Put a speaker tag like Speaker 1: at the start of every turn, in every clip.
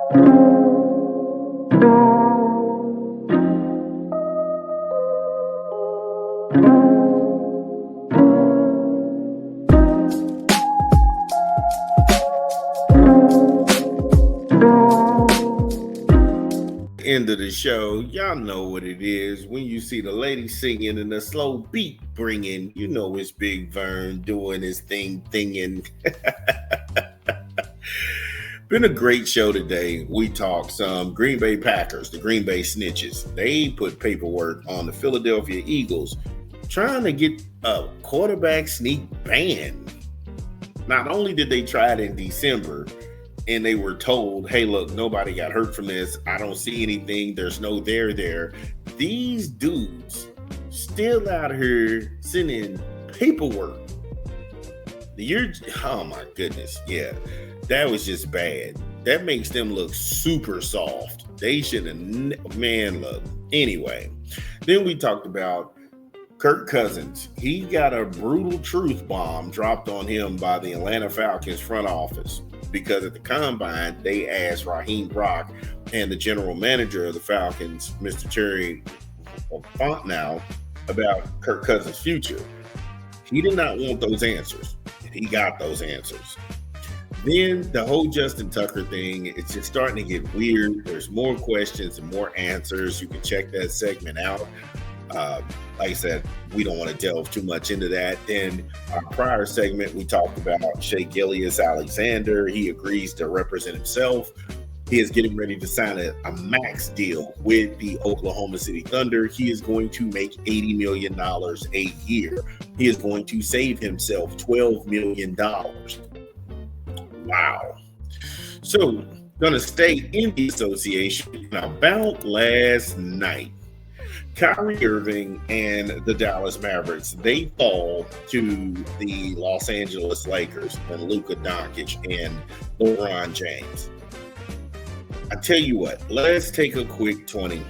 Speaker 1: End of the show, y'all know what it is. When you see the lady singing and the slow beat bringing, you know it's Big Vern doing his thinging. Been a great show today. We talked some Green Bay Packers, the Green Bay Snitches. They put paperwork on the Philadelphia Eagles trying to get a quarterback sneak ban. Not only did they try it in December, and they were told, hey, look, nobody got hurt from this. I don't see anything. There's no there. These dudes still out here sending paperwork. Oh my goodness. Yeah, that was just bad. That makes them look super soft. They should have, man, look. Anyway, then we talked about Kirk Cousins. He got a brutal truth bomb dropped on him by the Atlanta Falcons front office. Because at the combine, they asked Raheem Brock and the general manager of the Falcons, Mr. Terry Fontenot, about Kirk Cousins' future. He did not want those answers, and he got those answers. Then the whole Justin Tucker thing, it's just starting to get weird. There's more questions and more answers. You can check that segment out. Like I said, we don't want to delve too much into that. Then our prior segment, we talked about Shea Gilgeous-Alexander. He agrees to represent himself. He is getting ready to sign a max deal with the Oklahoma City Thunder. He is going to make $80 million a year. He is going to save himself $12 million. Wow. So, going to stay in the association. About last night, Kyrie Irving and the Dallas Mavericks, they fall to the Los Angeles Lakers and Luka Doncic and LeBron James. I tell you what, let's take a quick 20,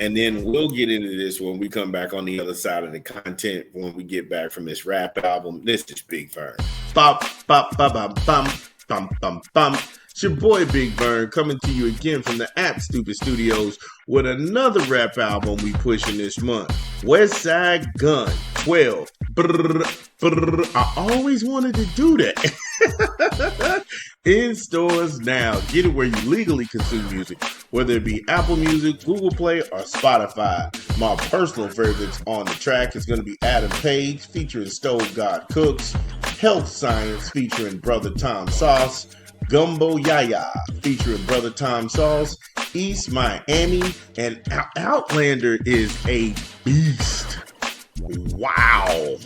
Speaker 1: and then we'll get into this when we come back on the other side of the content when we get back from this rap album. This is Big Vern. Bop, bop, bop, bop, bum, bum, bum, bum. It's your boy Big Vern coming to you again from the App Stupid Studios with another rap album we pushing this month. West Side Gun 12. I always wanted to do that. In stores now. Get it where you legally consume music, whether it be Apple Music, Google Play, or Spotify. My personal favorites on the track is going to be Adam Page featuring Stove God Cooks, Health Science featuring Brother Tom Sauce, Gumbo Yaya featuring Brother Tom Sauce, East Miami, and Outlander is a beast. Wow.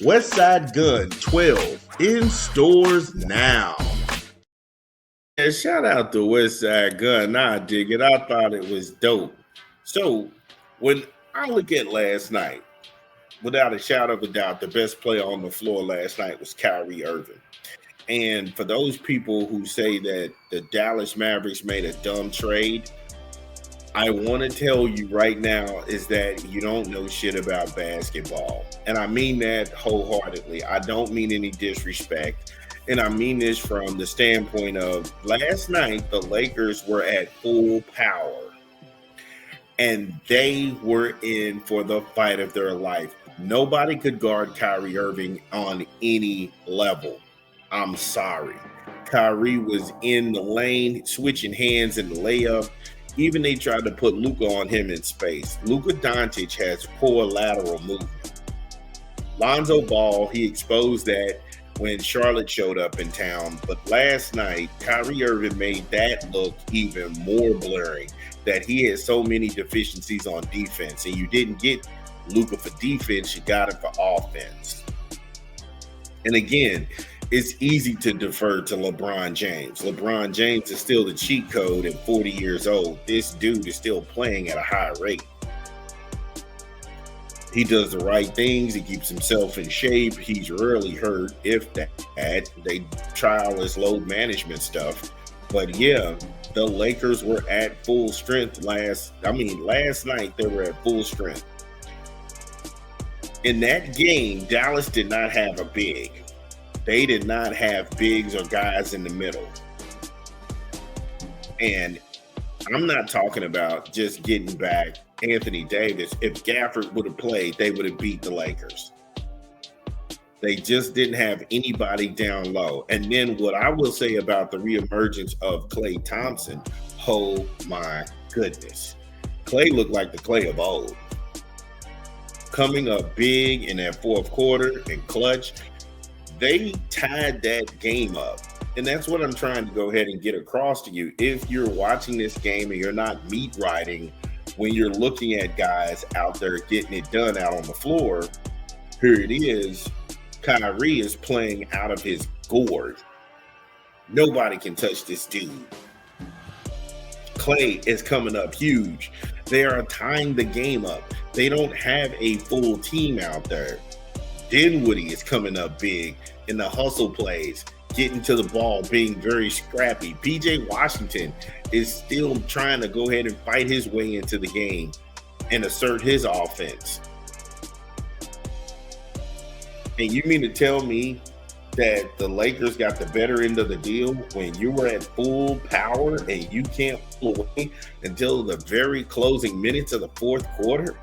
Speaker 1: West Side Gun 12 in stores now. And shout out to West Side Gun. I dig it. I thought it was dope. So when I look at last night, without a shadow of a doubt, the best player on the floor last night was Kyrie Irving. And for those people who say that the Dallas Mavericks made a dumb trade, I want to tell you right now is that you don't know shit about basketball. And I mean that wholeheartedly. I don't mean any disrespect. And I mean this from the standpoint of last night, the Lakers were at full power. And they were in for the fight of their life. Nobody could guard Kyrie Irving on any level. I'm sorry. Kyrie was in the lane, switching hands in the layup. Even they tried to put Luka on him in space. Luka Doncic has poor lateral movement. Lonzo Ball, he exposed that when Charlotte showed up in town. But last night, Kyrie Irving made that look even more blurry, that he had so many deficiencies on defense. And you didn't get Luka for defense, you got him for offense. And again, it's easy to defer to LeBron James. LeBron James is still the cheat code at 40 years old. This dude is still playing at a high rate. He does the right things. He keeps himself in shape. He's rarely hurt, if that. They try all this load management stuff. But yeah, the Lakers were at full strength last night they were at full strength. In that game, Dallas did not have a big. They did not have bigs or guys in the middle. And I'm not talking about just getting back Anthony Davis. If Gafford would have played, they would have beat the Lakers. They just didn't have anybody down low. And then what I will say about the reemergence of Klay Thompson, oh my goodness. Klay looked like the Klay of old. Coming up big in that fourth quarter and clutch, they tied that game up. And that's what I'm trying to go ahead and get across to you. If you're watching this game and you're not meat riding when you're looking at guys out there getting it done out on the floor, here it is. Kyrie is playing out of his gourd. Nobody can touch this dude. Klay is coming up huge. They are tying the game up. They don't have a full team out there. Dinwiddie is coming up big in the hustle plays, getting to the ball, being very scrappy. PJ Washington is still trying to go ahead and fight his way into the game and assert his offense. And you mean to tell me that the Lakers got the better end of the deal when you were at full power and you can't pull away until the very closing minutes of the fourth quarter?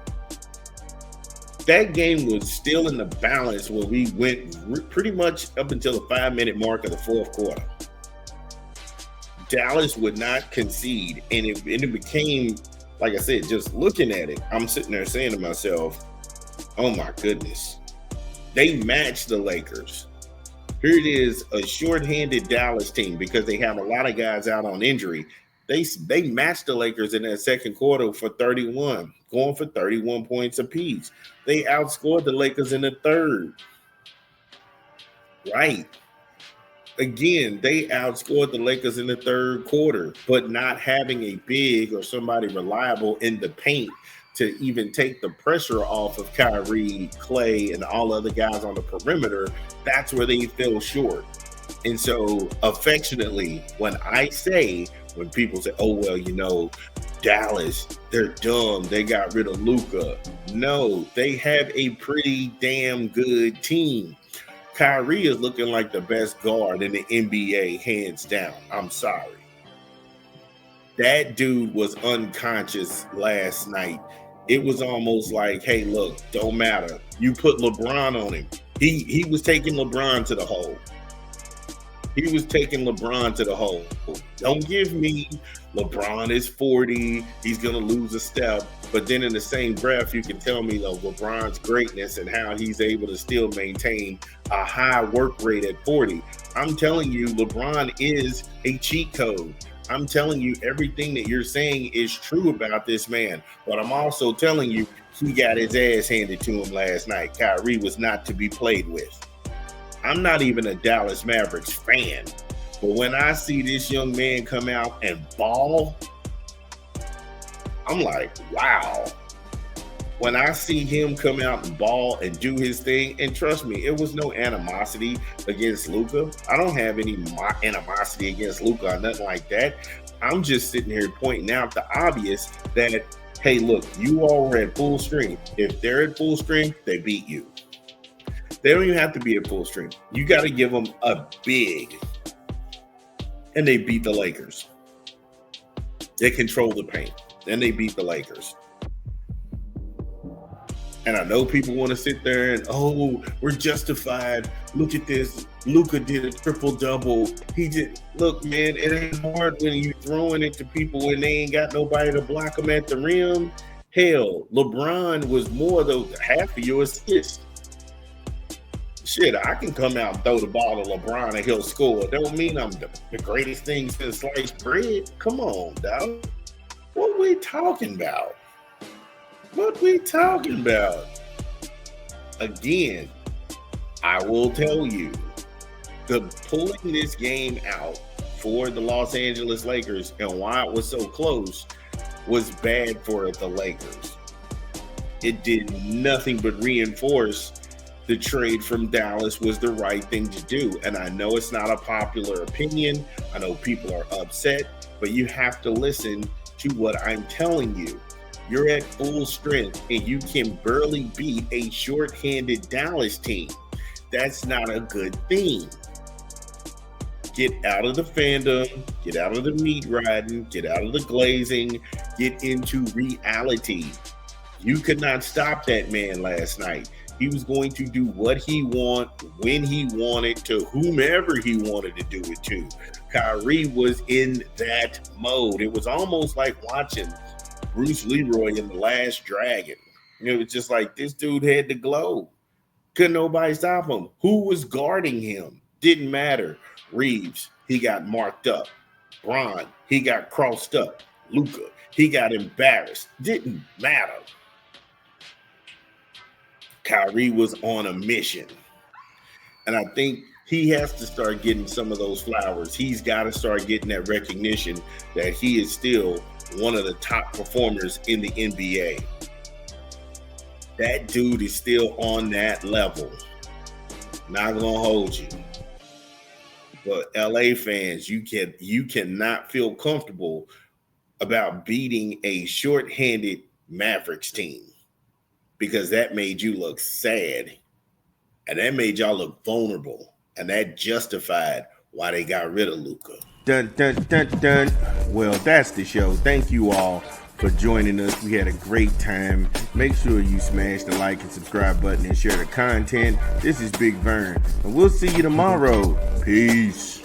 Speaker 1: That game was still in the balance when we went pretty much up until the 5-minute mark of the fourth quarter. Dallas would not concede, and it became, like I said, just looking at it, I'm sitting there saying to myself, oh my goodness. They matched the Lakers. Here it is, a shorthanded Dallas team because they have a lot of guys out on injury. They matched the Lakers in that second quarter for 31, going for 31 points apiece. They outscored the Lakers in the third. Right. Again, they outscored the Lakers in the third quarter, but not having a big or somebody reliable in the paint to even take the pressure off of Kyrie, Klay, and all other guys on the perimeter, that's where they fell short. And so, affectionately, when people say, oh, well, you know, Dallas, they're dumb, they got rid of Luka. No, they have a pretty damn good team. Kyrie is looking like the best guard in the NBA, hands down. I'm sorry. That dude was unconscious last night. It was almost like, hey, look, don't matter. You put LeBron on him. He was taking LeBron to the hole. He was taking LeBron to the hole. Don't give me LeBron is 40. He's going to lose a step. But then in the same breath, you can tell me of LeBron's greatness and how he's able to still maintain a high work rate at 40. I'm telling you, LeBron is a cheat code. I'm telling you, everything that you're saying is true about this man. But I'm also telling you, he got his ass handed to him last night. Kyrie was not to be played with. I'm not even a Dallas Mavericks fan. But when I see this young man come out and ball, I'm like, wow. When I see him come out and ball and do his thing, and trust me, it was no animosity against Luka. I don't have any animosity against Luka or nothing like that. I'm just sitting here pointing out the obvious that, hey, look, you all were at full strength. If they're at full strength, they beat you. They don't even have to be at full strength. You got to give them a big. And they beat the Lakers. They control the paint. Then they beat the Lakers. And I know people want to sit there and, oh, we're justified. Look at this. Luka did a triple-double. Look, man, it ain't hard when you throwing it to people when they ain't got nobody to block them at the rim. Hell, LeBron was more than half of your assists. Shit, I can come out and throw the ball to LeBron and he'll score. Don't mean I'm the greatest thing since sliced bread. Come on, dog. What we talking about? What we talking about? Again, I will tell you, the pulling this game out for the Los Angeles Lakers and why it was so close was bad for the Lakers. It did nothing but reinforce the trade from Dallas was the right thing to do. And I know it's not a popular opinion. I know people are upset, but you have to listen to what I'm telling you. You're at full strength and you can barely beat a shorthanded Dallas team. That's not a good thing. get out of the fandom, get out of the meat riding, get out of the glazing, get into reality. You could not stop that man last night. He was going to do what he wanted, when he wanted, to whomever he wanted to do it to. Kyrie was in that mode. It was almost like watching Bruce Leroy in The Last Dragon. It was just like this dude had the glow. Couldn't nobody stop him. Who was guarding him? Didn't matter. Reeves, he got marked up. Bron, he got crossed up. Luka, he got embarrassed. Didn't matter. Kyrie was on a mission. And I think he has to start getting some of those flowers. He's got to start getting that recognition that he is still one of the top performers in the NBA. That dude is still on that level. Not gonna hold you. But LA fans, you cannot feel comfortable about beating a shorthanded Mavericks team, because that made you look sad, and that made y'all look vulnerable, and that justified why they got rid of Luka.
Speaker 2: Dun, dun, dun, dun. Well, that's the show. Thank you all for joining us. We had a great time. Make sure you smash the like and subscribe button and share the content. This is Big Vern, and we'll see you tomorrow. Peace.